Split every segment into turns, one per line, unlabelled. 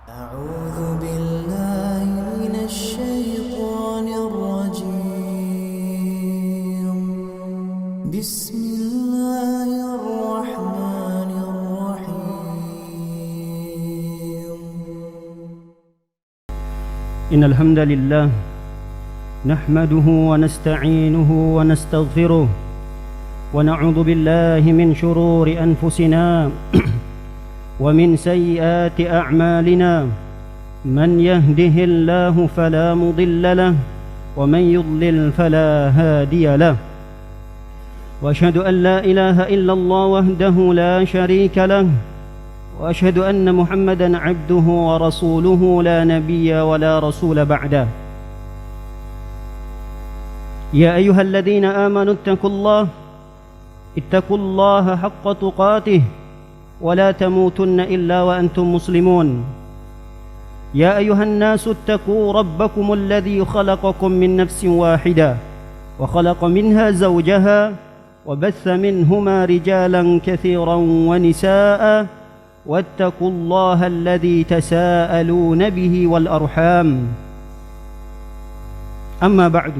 أعوذ بالله من الشيطان الرجيم بسم الله الرحمن الرحيم
إن الحمد لله نحمده ونستعينه ونستغفره ونعوذ بالله من شرور أنفسنا ومن سيئات أعمالنا من يهده الله فلا مضل له ومن يضلل فلا هادي له وأشهد أن لا إله إلا الله وحده لا شريك له وأشهد أن محمدا عبده ورسوله لا نبي ولا رسول بعده يا أيها الذين آمنوا اتقوا الله حق تقاته ولا تموتن إلا وأنتم مسلمون يا أيها الناس اتقوا ربكم الذي خلقكم من نفس واحدة وخلق منها زوجها وبث منهما رجالا كثيرا ونساء واتقوا الله الذي تساءلون به والأرحام أما بعد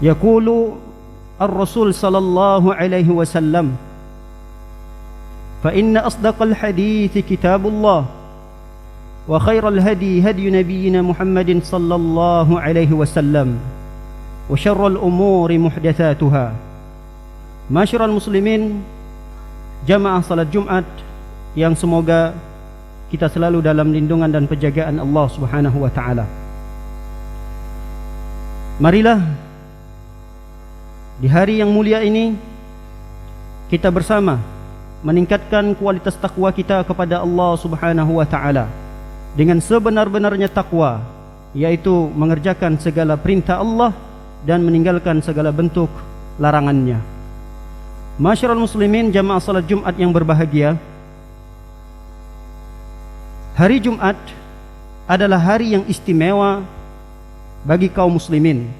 يقول الرسول صلى الله عليه وسلم فإن أصدق الحديث كتاب الله وخير الهدي هدي نبينا محمد صلى الله عليه وسلم وشر الأمور محدثاتها Masyarul muslimin, jamaah salat Jumat yang semoga kita selalu dalam lindungan dan penjagaan Allah Subhanahu wa taala. Marilah di hari yang mulia ini kita bersama meningkatkan kualitas takwa kita kepada Allah Subhanahu wa taala dengan sebenar-benarnya takwa, yaitu mengerjakan segala perintah Allah dan meninggalkan segala bentuk larangannya. Masyarul muslimin, jamaah salat Jumat yang berbahagia, hari Jumat adalah hari yang istimewa bagi kaum muslimin.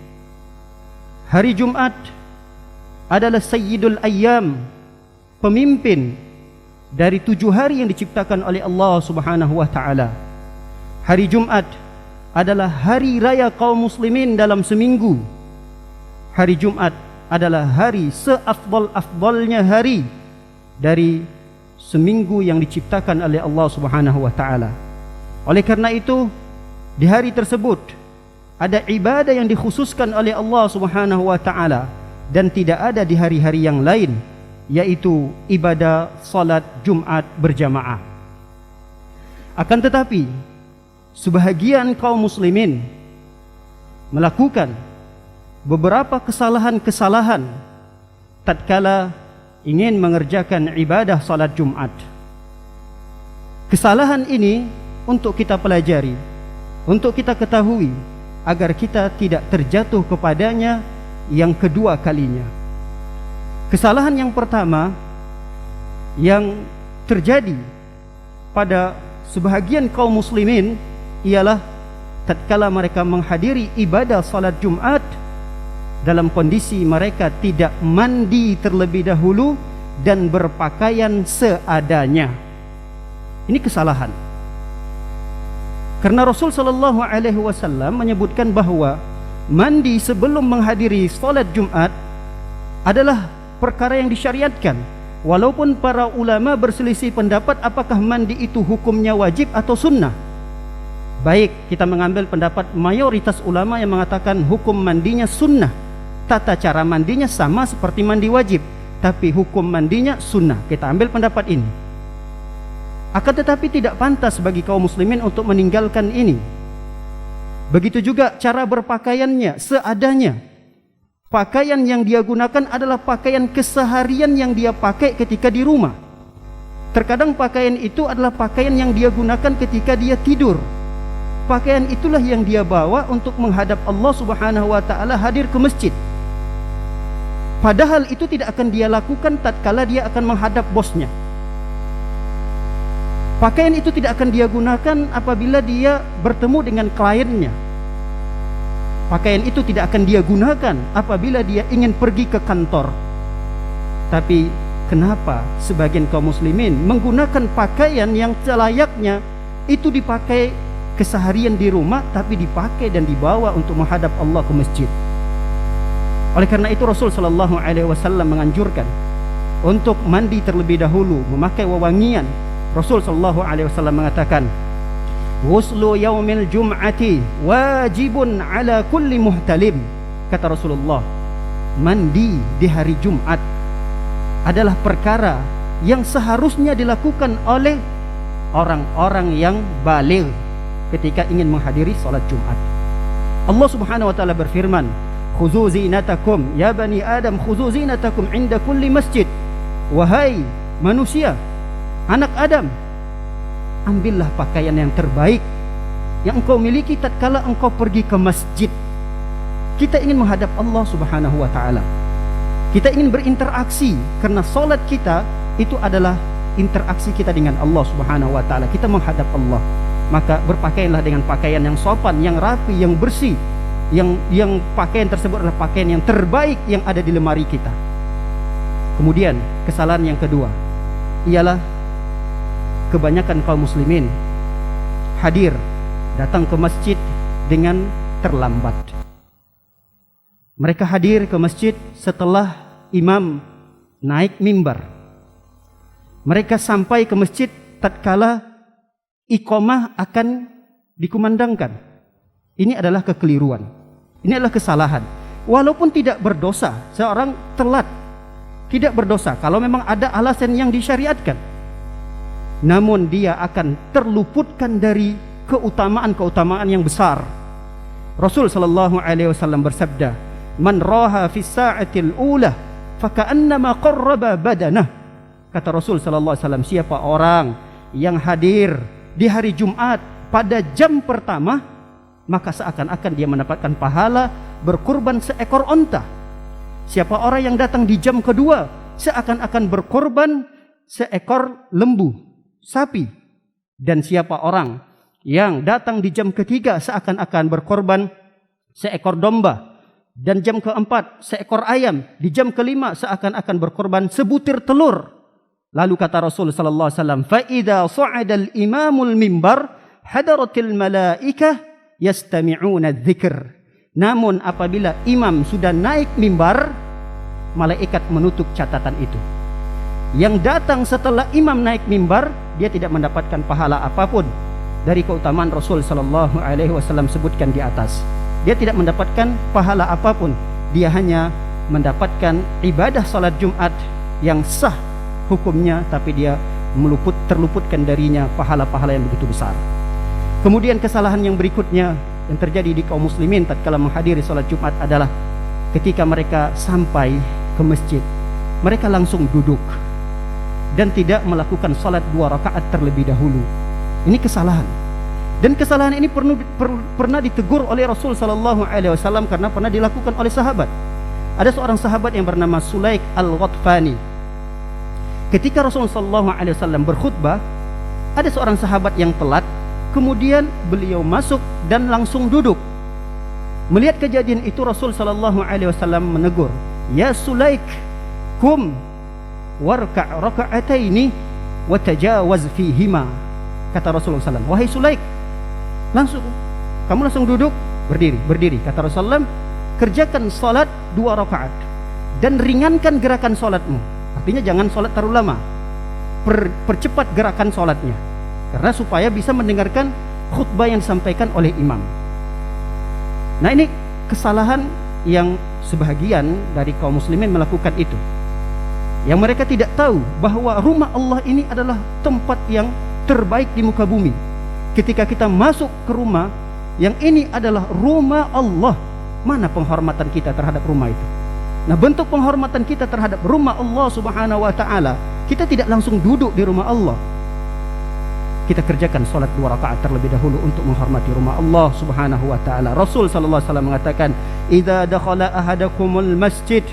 Hari Jumat adalah Sayyidul Ayyam, pemimpin dari 7 hari yang diciptakan oleh Allah Subhanahu wa taala. Hari Jumat adalah hari raya kaum muslimin dalam seminggu. Hari Jumat adalah hari seafdal-afdalnya hari dari seminggu yang diciptakan oleh Allah Subhanahu wa taala. Oleh karena itu, di hari tersebut ada ibadah yang dikhususkan oleh Allah Subhanahu wa taala dan tidak ada di hari-hari yang lain, yaitu ibadah salat Jumat berjamaah. Akan tetapi, sebahagian kaum muslimin melakukan beberapa kesalahan-kesalahan tatkala ingin mengerjakan ibadah salat Jumat. Kesalahan ini untuk kita pelajari, untuk kita ketahui, agar kita tidak terjatuh kepadanya yang kedua kalinya. Kesalahan yang pertama yang terjadi pada sebahagian kaum muslimin ialah tatkala mereka menghadiri ibadah salat Jumat dalam kondisi mereka tidak mandi terlebih dahulu dan berpakaian seadanya. Ini kesalahan. Karena Rasul sallallahu alaihi wasallam menyebutkan bahwa mandi sebelum menghadiri salat Jumat adalah perkara yang disyariatkan. Walaupun para ulama berselisih pendapat apakah mandi itu hukumnya wajib atau sunnah. Baik, kita mengambil pendapat mayoritas ulama yang mengatakan hukum mandinya sunnah. Tata cara mandinya sama seperti mandi wajib, tapi hukum mandinya sunnah. Kita ambil pendapat ini. Akan tetapi tidak pantas bagi kaum muslimin untuk meninggalkan ini. Begitu juga cara berpakaiannya seadanya. Pakaian yang dia gunakan adalah pakaian keseharian yang dia pakai ketika di rumah. Terkadang pakaian itu adalah pakaian yang dia gunakan ketika dia tidur. Pakaian itulah yang dia bawa untuk menghadap Allah Subhanahu wa taala hadir ke masjid. Padahal itu tidak akan dia lakukan tatkala dia akan menghadap bosnya. Pakaian itu tidak akan dia gunakan apabila dia bertemu dengan kliennya. Pakaian itu tidak akan dia gunakan apabila dia ingin pergi ke kantor. Tapi kenapa sebagian kaum muslimin menggunakan pakaian yang selayaknya itu dipakai keseharian di rumah, tapi dipakai dan dibawa untuk menghadap Allah ke masjid. Oleh karena itu Rasul sallallahu alaihi wasallam menganjurkan untuk mandi terlebih dahulu, memakai wewangian. Rasul sallallahu alaihi wasallam mengatakan, "Ghuslu yaumil jum'ati wajibun ala kulli muhtalim." Kata Rasulullah, mandi di hari Jumat adalah perkara yang seharusnya dilakukan oleh orang-orang yang baligh ketika ingin menghadiri salat Jumat. Allah Subhanahu wa taala berfirman, "Khuzu zinatakum ya bani Adam, khuzu zinatakum inda kulli masjid." Wahai manusia, anak Adam, ambillah pakaian yang terbaik yang engkau miliki tatkala engkau pergi ke masjid. Kita ingin menghadap Allah Subhanahu wa taala. Kita ingin berinteraksi karena salat kita itu adalah interaksi kita dengan Allah Subhanahu wa taala. Kita menghadap Allah. Maka berpakaianlah dengan pakaian yang sopan, yang rapi, yang bersih. Yang pakaian tersebut adalah pakaian yang terbaik yang ada di lemari kita. Kemudian kesalahan yang kedua ialah kebanyakan kaum muslimin hadir datang ke masjid dengan terlambat. Mereka hadir ke masjid setelah imam naik mimbar. Mereka sampai ke masjid tatkala iqamah akan dikumandangkan. Ini adalah kekeliruan. Ini adalah kesalahan. Walaupun tidak berdosa, seorang telat tidak berdosa kalau memang ada alasan yang disyariatkan. Namun dia akan terluputkan dari keutamaan-keutamaan yang besar. Rasul sallallahu alaihi wasallam bersabda, "Man raha fi sa'atil ula faka'annama qarraba badanah." Kata Rasul sallallahu alaihi wasallam, siapa orang yang hadir di hari Jumat pada jam pertama, maka seakan-akan dia mendapatkan pahala berkurban seekor onta. Siapa orang yang datang di jam kedua, seakan-akan berkorban seekor lembu, sapi. Dan siapa orang yang datang di jam ketiga, seakan-akan berkorban seekor domba. Dan jam keempat, seekor ayam. Di jam kelima, seakan-akan berkorban sebutir telur. Lalu kata Rasul sallallahu alaihi wasallam, "Fa idza sa'ada al-imamul mimbar hadaratil malaikah yastami'una adz-dzikr." Namun apabila imam sudah naik mimbar, malaikat menutup catatan itu. Yang datang setelah imam naik mimbar, dia tidak mendapatkan pahala apapun dari keutamaan Rasul sallallahu alaihi wasallam sebutkan di atas. Dia tidak mendapatkan pahala apapun. Dia hanya mendapatkan ibadah salat Jumat yang sah hukumnya, tapi dia terluputkan darinya pahala-pahala yang begitu besar. Kemudian kesalahan yang berikutnya yang terjadi di kaum muslimin tatkala menghadiri salat Jumat adalah ketika mereka sampai ke masjid, mereka langsung duduk dan tidak melakukan salat 2 rakaat terlebih dahulu. Ini kesalahan. Dan kesalahan ini pernah ditegur oleh Rasul sallallahu alaihi wasallam karena pernah dilakukan oleh sahabat. Ada seorang sahabat yang bernama Sulaik Al-Ghatfani. Ketika Rasulullah sallallahu alaihi wasallam berkhutbah, ada seorang sahabat yang telat, kemudian beliau masuk dan langsung duduk. Melihat kejadian itu Rasul sallallahu alaihi wasallam menegur, "Ya Sulaik, kum warka' raka'ataini wa tajawaz fihima." Kata Rasulullah sallallahu alaihi wasallam, "Wahai Sulaik, kamu langsung duduk, berdiri." Kata Rasulullah, "Kerjakan salat 2 rakaat dan ringankan gerakan salatmu." Artinya jangan salat terlalu lama. Percepat gerakan salatnya, karena supaya bisa mendengarkan khutbah yang disampaikan oleh imam. Nah, ini kesalahan yang sebahagian dari kaum muslimin melakukan itu. Yang mereka tidak tahu bahwa rumah Allah ini adalah tempat yang terbaik di muka bumi. Ketika kita masuk ke rumah yang ini adalah rumah Allah, mana penghormatan kita terhadap rumah itu? Nah, bentuk penghormatan kita terhadap rumah Allah Subhanahu wa taala, kita tidak langsung duduk di rumah Allah. Kita kerjakan salat 2 rakaat terlebih dahulu untuk menghormati rumah Allah Subhanahu wa taala. Rasul sallallahu alaihi wasallam mengatakan, "Idza dakhala ahadakumul masjid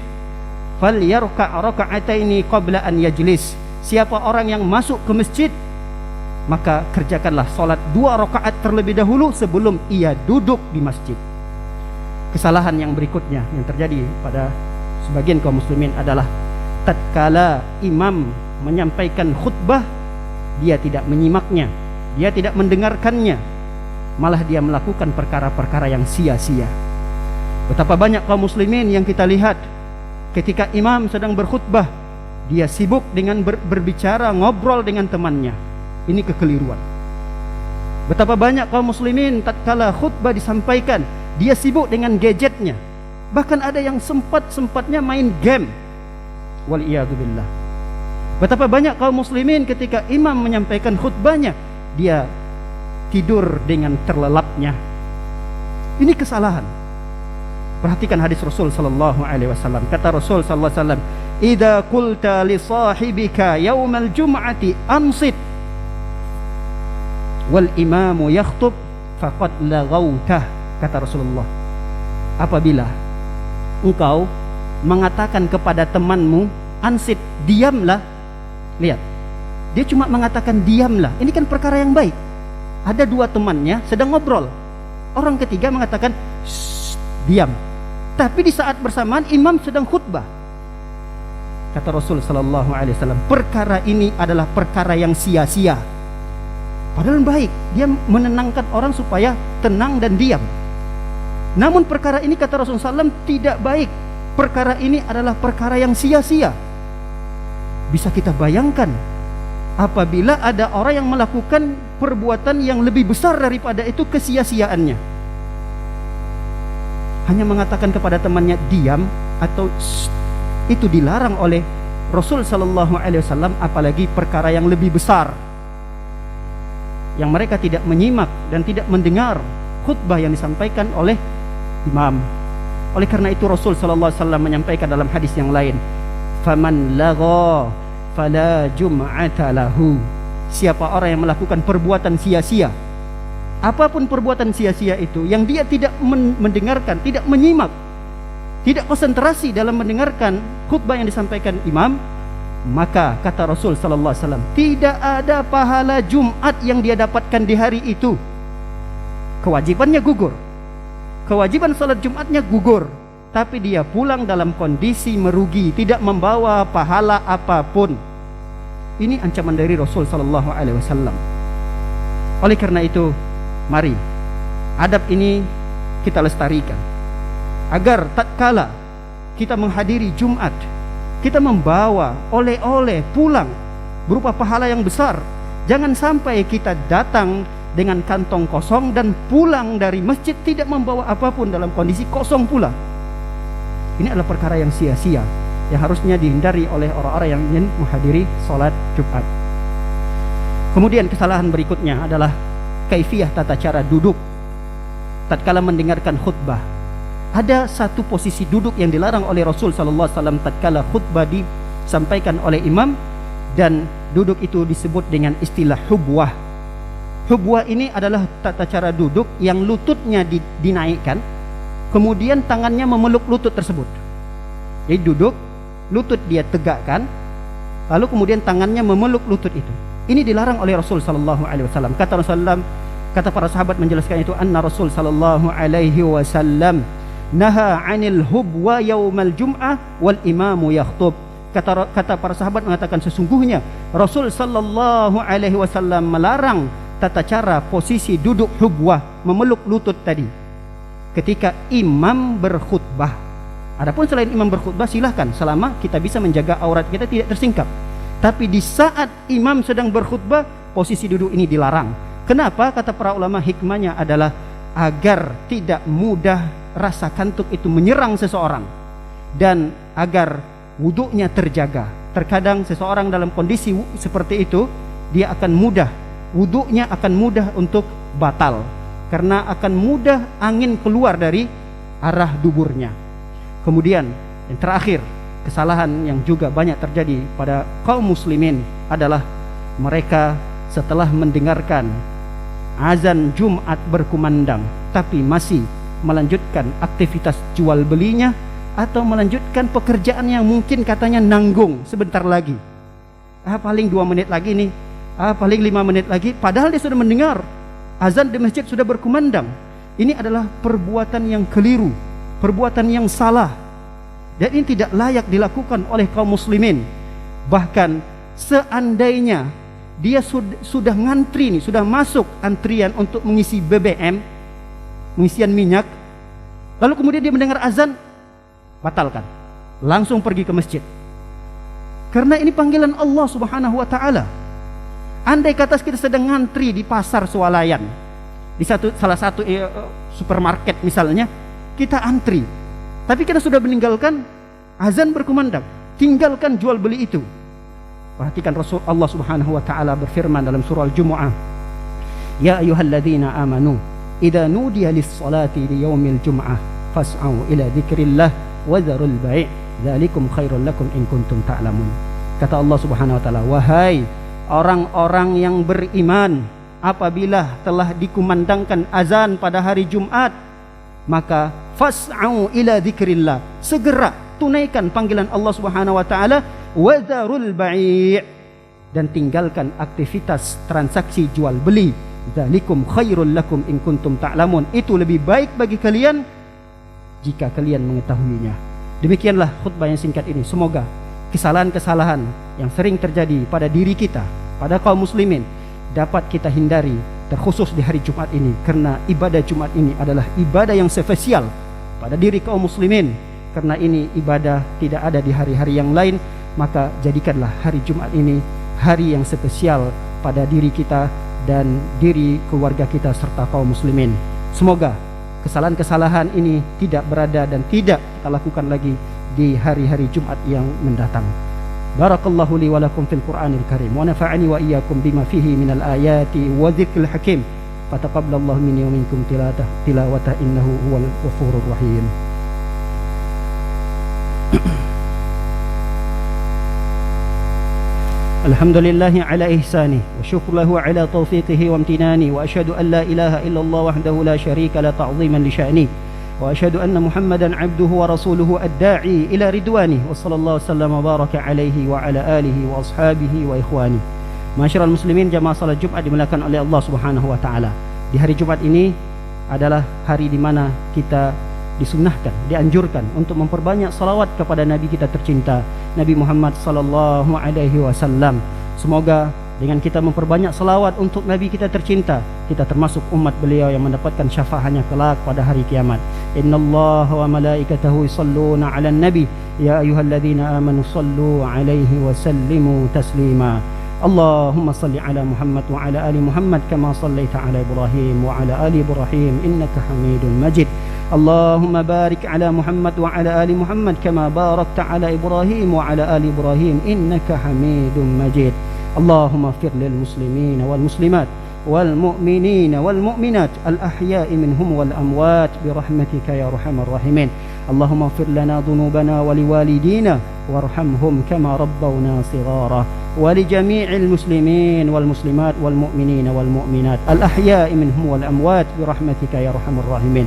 falyarka' raka'ataini qabla an yajlis." Siapa orang yang masuk ke masjid, maka kerjakanlah salat 2 rakaat terlebih dahulu sebelum ia duduk di masjid. Kesalahan yang berikutnya yang terjadi pada sebagian kaum muslimin adalah tatkala imam menyampaikan khutbah, dia tidak menyimaknya, dia tidak mendengarkannya, malah dia melakukan perkara-perkara yang sia-sia. Betapa banyak kaum muslimin yang kita lihat ketika imam sedang berkhutbah, dia sibuk dengan berbicara, ngobrol dengan temannya. Ini kekeliruan. Betapa banyak kaum muslimin tatkala khutbah disampaikan, dia sibuk dengan gadgetnya. Bahkan ada yang sempat-sempatnya main game. Waliyadzubillah. Betapa banyak kaum muslimin ketika imam menyampaikan khutbahnya, dia tidur dengan terlelapnya. Ini kesalahan. Perhatikan hadis Rasul sallallahu alaihi wasallam. Kata Rasul sallallahu alaihi wasallam, "Idza qulta li sahibika yaumal jum'ati ansit wal imamu yakhthub faqad laghautah." Kata Rasulullah, apabila engkau mengatakan kepada temanmu, ansit, diamlah. Lihat, dia cuma mengatakan diamlah. Ini kan perkara yang baik. Ada dua temannya sedang ngobrol, orang ketiga mengatakan diam. Tapi di saat bersamaan imam sedang khutbah. Kata Rasul sallallahu alaihi wasallam, perkara ini adalah perkara yang sia-sia. Padahal baik, dia menenangkan orang supaya tenang dan diam. Namun perkara ini kata Rasul sallallahu alaihi wasallam tidak baik. Perkara ini adalah perkara yang sia-sia. Bisa kita bayangkan apabila ada orang yang melakukan perbuatan yang lebih besar daripada itu kesia-siaannya. Hanya mengatakan kepada temannya diam atau itu dilarang oleh Rasul sallallahu alaihi wasallam, apalagi perkara yang lebih besar yang mereka tidak menyimak dan tidak mendengar khutbah yang disampaikan oleh imam. Oleh karena itu Rasul sallallahu alaihi wasallam menyampaikan dalam hadis yang lain, faman lagha fala jum'ata lahu. Siapa orang yang melakukan perbuatan sia-sia, apapun perbuatan sia-sia itu, yang dia tidak mendengarkan, tidak menyimak, tidak konsentrasi dalam mendengarkan khutbah yang disampaikan imam, maka kata Rasul sallallahu alaihi wasallam, tidak ada pahala Jumat yang dia dapatkan di hari itu. Kewajibannya gugur, kewajiban salat Jumatnya gugur, tapi dia pulang dalam kondisi merugi, tidak membawa pahala apapun. Ini ancaman dari Rasul sallallahu alaihi wasallam. Oleh karena itu, mari adab ini kita lestarikan, agar tatkala kita menghadiri Jumat, kita membawa oleh-oleh pulang berupa pahala yang besar. Jangan sampai kita datang dengan kantong kosong dan pulang dari masjid tidak membawa apapun, dalam kondisi kosong pula. Ini adalah perkara yang sia-sia yang harusnya dihindari oleh orang-orang yang ingin menghadiri sholat Jumat. Kemudian kesalahan berikutnya adalah kaifiyah tata cara duduk tatkala mendengarkan khutbah. Ada satu posisi duduk yang dilarang oleh Rasul sallallahu alaihi wasallam tatkala khutbah disampaikan oleh imam, dan duduk itu disebut dengan istilah hubwah. Hubwah ini adalah tata cara duduk yang lututnya dinaikkan, kemudian tangannya memeluk lutut tersebut. Jadi duduk, lutut dia tegakkan, lalu kemudian tangannya memeluk lutut itu. Ini dilarang oleh Rasul sallallahu alaihi wasallam. Kata Rasulullah, kata para sahabat menjelaskan itu, anna Rasul sallallahu alaihi wasallam naha 'anil hubwa yaumal jum'ah wal imamu yakhthub. Kata para sahabat mengatakan, sesungguhnya Rasul sallallahu alaihi wasallam melarang tata cara posisi duduk hubwah, memeluk lutut tadi, ketika imam berkhutbah. Adapun selain imam berkhutbah silahkan, selama kita bisa menjaga aurat kita tidak tersingkap. Tapi di saat imam sedang berkhutbah, posisi duduk ini dilarang. Kenapa? Kata para ulama, hikmahnya adalah agar tidak mudah rasa kantuk itu menyerang seseorang, dan agar wuduknya terjaga. Terkadang seseorang dalam kondisi seperti itu, dia akan mudah, wuduknya akan mudah untuk batal, karena akan mudah angin keluar dari arah duburnya. Kemudian yang terakhir, kesalahan yang juga banyak terjadi pada kaum muslimin adalah mereka setelah mendengarkan azan Jumat berkumandang tapi masih melanjutkan aktivitas jual belinya atau melanjutkan pekerjaan yang mungkin katanya nanggung sebentar lagi. Paling 2 menit lagi nih, paling 5 menit lagi, padahal dia sudah mendengar azan di masjid sudah berkumandang. Ini adalah perbuatan yang keliru, perbuatan yang salah. dan ini tidak layak dilakukan oleh kaum muslimin. Bahkan seandainya dia sudah ngantri nih, sudah masuk antrian untuk mengisi BBM, pengisian minyak, lalu kemudian dia mendengar azan, batalkan, langsung pergi ke masjid. Karena ini panggilan Allah Subhanahu wa taala. Andai kata kita sedang ngantri di pasar swalayan, di salah satu supermarket misalnya, kita antri, tapi kita sudah meninggalkan azan berkumandang, tinggalkan jual beli itu. Perhatikan Rasul Allah Subhanahu wa taala berfirman dalam surah Al-Jumu'ah, ya ayyuhalladzina amanu idza nudiya lis-salati li yaumil jum'ah fas'au ila dzikrillah wa dzarul bai' dzalikum khairul lakum in kuntum ta'lamun. Kata Allah Subhanahu wa taala, wahai orang-orang yang beriman, apabila telah dikumandangkan azan pada hari Jumat, maka fas'au ila dzikrillah, segera tunaikan panggilan Allah Subhanahu wa taala, wa dzarul bai', dan tinggalkan aktivitas transaksi jual beli. Dzalikum khairul lakum in kuntum ta'lamun, itu lebih baik bagi kalian jika kalian mengetahuinya. Demikianlah khutbah yang singkat ini. Semoga kesalahan-kesalahan yang sering terjadi pada diri kita, pada kaum muslimin, dapat kita hindari, terkhusus di hari Jumat ini, karena ibadah Jumat ini adalah ibadah yang spesial pada diri kaum muslimin. Karena ini ibadah tidak ada di hari-hari yang lain, maka jadikanlah hari Jumat ini hari yang spesial pada diri kita dan diri keluarga kita serta kaum muslimin. Semoga kesalahan-kesalahan ini tidak berada dan tidak kita lakukan lagi di hari-hari Jumat yang mendatang. Barakallahu li wa lakum fil Qur'anil Karim wa nafa'ani wa iyyakum bima fihi minal ayati wa dzikril hakim. Fataqabbalallahu minni wa minkum tilawatah innahu huwal ghafurur rahim. Alhamdulillahi ala ihsani wa syukrulahu ala taufiqihi wa amtinani wa asyhadu an la ilaha illallah wahdahu la syarika la ta'ziman li sya'ni wa asyhadu anna Muhammadan abduhu wa rasuluhu ad-da'i ila ridwani wa sallallahu wasallam wa baraka alaihi wa ala alihi wa ashabihi wa ikhwani. Masyiral muslimin, jamaah salat Jumat dimuliakan oleh Allah Subhanahu wa taala. Di hari Jumat ini adalah hari di mana kita disunnahkan, dianjurkan untuk memperbanyak salawat kepada Nabi kita tercinta, Nabi Muhammad sallallahu alaihi wasallam. Semoga dengan kita memperbanyak salawat untuk Nabi kita tercinta, kita termasuk umat beliau yang mendapatkan syafaatnya kelak pada hari kiamat. Innallaha wa malaikatahu yusholluna 'alan nabi ya ayyuhalladzina amanu shallu 'alaihi wa sallimu taslima. Allahumma salli ala Muhammad wa ala ali Muhammad kama sallaita ala Ibrahim wa ala ali Ibrahim innaka Hamidum Majid. Allahumma barik ala Muhammad wa ala ali Muhammad kama barakta ala Ibrahim wa ala ali Ibrahim innaka Hamidum Majid. Allahumma ighfir lil muslimin wal muslimat wal mu'minin wal mu'minat al ahya'i minhum wal amwat bi rahmatika ya arhamar rahimin. Allahumma ighfir lana dhunubana wa liwalidina warhamhum kama rabbawna shighara wa li jami'il muslimin wal muslimat wal mu'minin wal mu'minat al ahya'i minhum wal amwat bi rahmatika ya arhamar rahimin.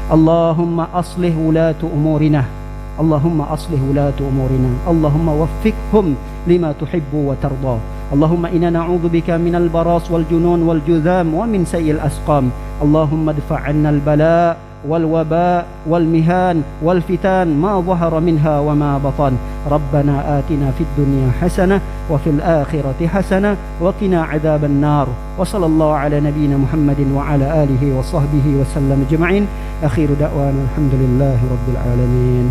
Allahumma aslih wulatu umurina, Allahumma aslih wulatu umurina, Allahumma waffiqhum lima tuhibbu wa tarda. Allahumma inna na'udzubika minal baras wal junun wal juzam wa min sayyi'il asqam. Allahumma adfa' 'anna al bala' wal waba' wal mihan wal fitan ma dhahara minha wa ma batan. Rabbana atina fid dunya hasanah wa fil akhirati hasanah wa qina 'adzaban nar. Wa sallallahu ala nabiyyina Muhammadin wa ala alihi wa sahbihi wa sallam ajma'in. Akhiru da'wana alhamdulillahi rabbil alamin.